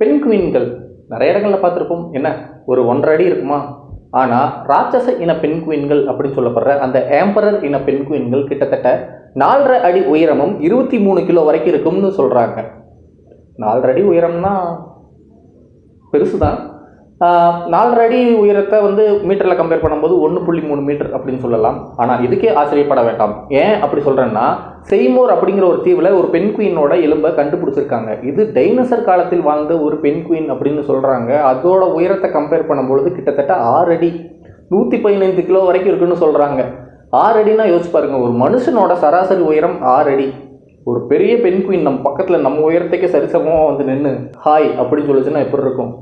பெண் குயின்கள் நிறைய இடங்களில் பார்த்துருப்போம். என்ன ஒரு 1.5 அடி இருக்குமா? ஆனால் ராட்சச இன பெண் குயின்கள் அப்படின்னு சொல்லப்படுற அந்த ஏம்பரர் இன பெண் குயின்கள் கிட்டத்தட்ட 4.5 அடி உயரமும் 23 கிலோ வரைக்கும் இருக்கும்னு சொல்கிறாங்க. 4.5 அடி உயரம்னா பெருசு தான். 4.5 அடி உயரத்தை மீட்டரில் கம்பேர் பண்ணும்போது 1.3 மீட்டர் அப்படின்னு சொல்லலாம். ஆனால் இதுக்கே ஆச்சரியப்பட வேண்டாம். ஏன் அப்படி சொல்கிறேன்னா, செய்மோர் அப்படிங்கிற ஒரு தீவில் ஒரு பெண் குயினோட எலும்பை கண்டுபிடிச்சிருக்காங்க. இது டைனோசர் காலத்தில் வாழ்ந்த ஒரு பெண் குயின் அப்படின்னு சொல்கிறாங்க. அதோட உயரத்தை கம்பேர் பண்ணும்பொழுது கிட்டத்தட்ட 6 அடி 115 கிலோ வரைக்கும் இருக்குன்னு சொல்கிறாங்க. 6 அடினா யோசிச்சு பாருங்க, ஒரு மனுஷனோட சராசரி உயரம் 6 அடி. ஒரு பெரிய பெண் குயின் நம்ம பக்கத்தில் நம்ம உயரத்துக்கே சரிசமமாக நின்று ஹாய் அப்படின்னு சொல்லிச்சுன்னா எப்படி இருக்கும்?